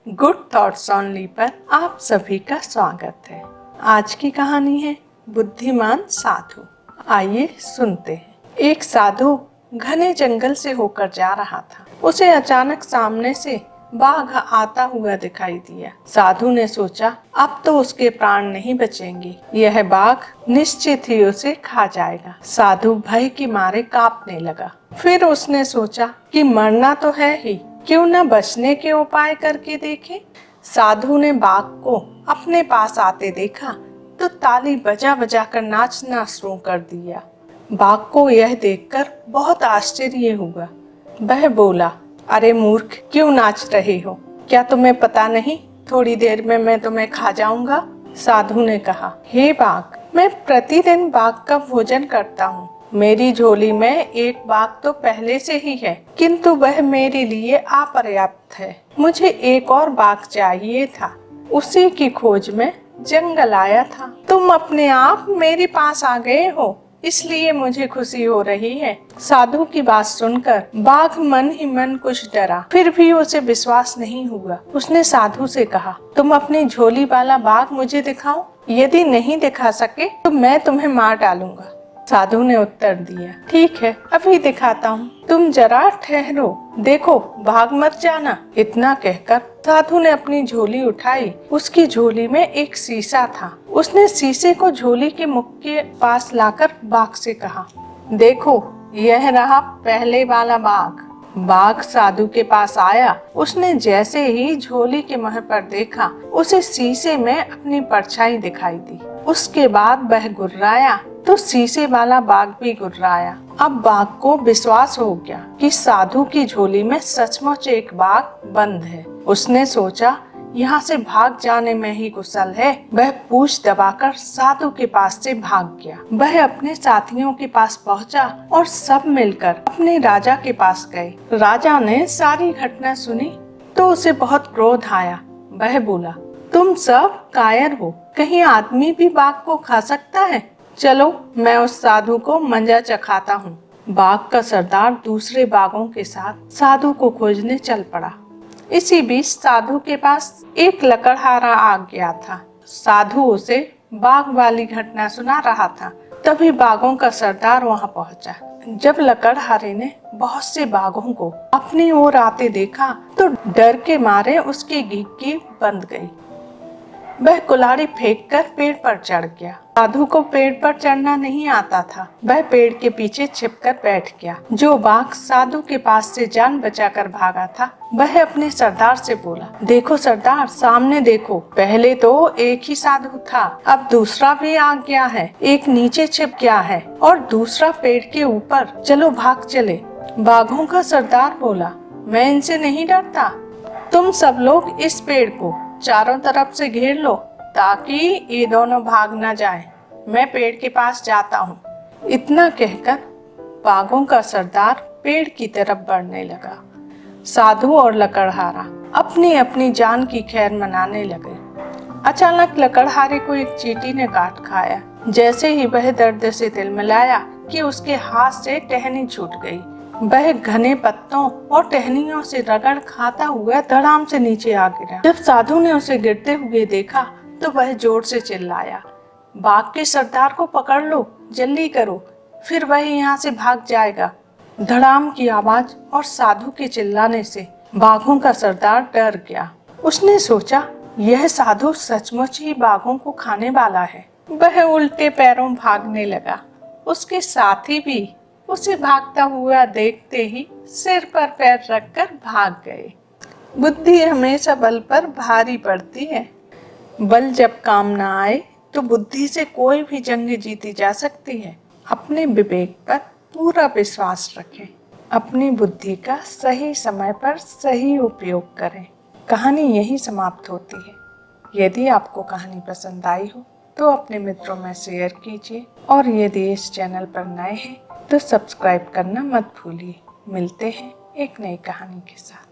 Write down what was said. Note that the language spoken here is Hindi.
गुड थॉट्स ओनली पर आप सभी का स्वागत है। आज की कहानी है बुद्धिमान साधु। आइए सुनते हैं। एक साधु घने जंगल से होकर जा रहा था। उसे अचानक सामने से बाघ आता हुआ दिखाई दिया। साधु ने सोचा अब तो उसके प्राण नहीं बचेंगे, यह बाघ निश्चित ही उसे खा जाएगा। साधु भय के मारे कांपने लगा। फिर उसने सोचा कि मरना तो है ही, क्यों न बचने के उपाय करके देखे। साधु ने बाघ को अपने पास आते देखा तो ताली बजा बजा कर नाचना शुरू कर दिया। बाघ को यह देखकर बहुत आश्चर्य हुआ। वह बोला, अरे मूर्ख, क्यों नाच रहे हो? क्या तुम्हें पता नहीं थोड़ी देर में मैं तुम्हें खा जाऊंगा? साधु ने कहा, हे बाघ, मैं प्रतिदिन बाघ का भोजन करता हूँ। मेरी झोली में एक बाघ तो पहले से ही है, किंतु वह मेरे लिए अपर्याप्त है। मुझे एक और बाघ चाहिए था। उसी की खोज में जंगल आया था। तुम अपने आप मेरे पास आ गए हो, इसलिए मुझे खुशी हो रही है। साधु की बात सुनकर बाघ मन ही मन कुछ डरा, फिर भी उसे विश्वास नहीं हुआ। उसने साधु से कहा, तुम अपनी झोली वाला बाघ मुझे दिखाओ। यदि नहीं दिखा सके तो मैं तुम्हें मार डालूंगा। साधु ने उत्तर दिया, ठीक है, अभी दिखाता हूँ, तुम जरा ठहरो, देखो भाग मत जाना। इतना कहकर साधु ने अपनी झोली उठाई। उसकी झोली में एक शीशा था। उसने शीशे को झोली के मुख के पास लाकर बाघ से कहा, देखो यह रहा पहले वाला बाघ। बाघ साधु के पास आया। उसने जैसे ही झोली के मुंह पर देखा, उसे शीशे में अपनी परछाई दिखाई दी। उसके बाद वह गुर्राया तो शीशे वाला बाघ भी गुर्राया। अब बाघ को विश्वास हो गया कि साधु की झोली में सचमुच एक बाघ बंद है। उसने सोचा, यहाँ से भाग जाने में ही कुशल है। वह पूंछ दबाकर साधु के पास से भाग गया। वह अपने साथियों के पास पहुँचा और सब मिलकर अपने राजा के पास गए। राजा ने सारी घटना सुनी तो उसे बहुत क्रोध आया। वह बोला, तुम सब कायर हो, कहीं आदमी भी बाघ को खा सकता है? चलो मैं उस साधु को मंजा चखाता हूँ। बाघ का सरदार दूसरे बाघों के साथ साधु को खोजने चल पड़ा। इसी बीच साधु के पास एक लकड़हारा आ गया था। साधु उसे बाघ वाली घटना सुना रहा था। तभी बाघों का सरदार वहां पहुंचा। जब लकड़हारे ने बहुत से बाघों को अपनी ओर आते देखा तो डर के मारे उसकी घिघी बंद गई। वह कुल्हाड़ी फेंककर पेड़ पर चढ़ गया। साधु को पेड़ पर चढ़ना नहीं आता था। वह पेड़ के पीछे छिपकर बैठ गया। जो बाघ साधु के पास से जान बचाकर भागा था, वह अपने सरदार से बोला, देखो सरदार, सामने देखो, पहले तो एक ही साधु था, अब दूसरा भी आ गया है। एक नीचे छिप गया है और दूसरा पेड़ के ऊपर। चलो भाग चले। बाघों का सरदार बोला, मैं इनसे नहीं डरता। तुम सब लोग इस पेड़ को चारों तरफ से घेर लो ताकि ये दोनों भाग न जाएं। मैं पेड़ के पास जाता हूँ। इतना कहकर बाघों का सरदार पेड़ की तरफ बढ़ने लगा। साधु और लकड़हारा अपनी अपनी जान की खैर मनाने लगे। अचानक लकड़हारे को एक चींटी ने काट खाया। जैसे ही वह दर्द से तिलमिलाया कि उसके हाथ से टहनी छूट गई। वह घने पत्तों और टहनियों से रगड़ खाता हुआ धड़ाम से नीचे आ गिरा। जब साधु ने उसे गिरते हुए देखा तो वह जोर से चिल्लाया, बाघ के सरदार को पकड़ लो, जल्दी करो, फिर वह यहाँ से भाग जाएगा। धड़ाम की आवाज और साधु के चिल्लाने से बाघों का सरदार डर गया। उसने सोचा, यह साधु सचमुच ही बाघों को खाने वाला है। वह उल्टे पैरों भागने लगा। उसके साथी भी उसे भागता हुआ देखते ही सिर पर पैर रखकर भाग गए। बुद्धि हमेशा बल पर भारी पड़ती है। बल जब काम न आए तो बुद्धि से कोई भी जंग जीती जा सकती है। अपने विवेक पर पूरा विश्वास रखें। अपनी बुद्धि का सही समय पर सही उपयोग करें। कहानी यही समाप्त होती है। यदि आपको कहानी पसंद आई हो तो अपने मित्रों में शेयर कीजिए और यदि इस चैनल पर नए हैं तो सब्सक्राइब करना मत भूलिए। मिलते हैं एक नई कहानी के साथ।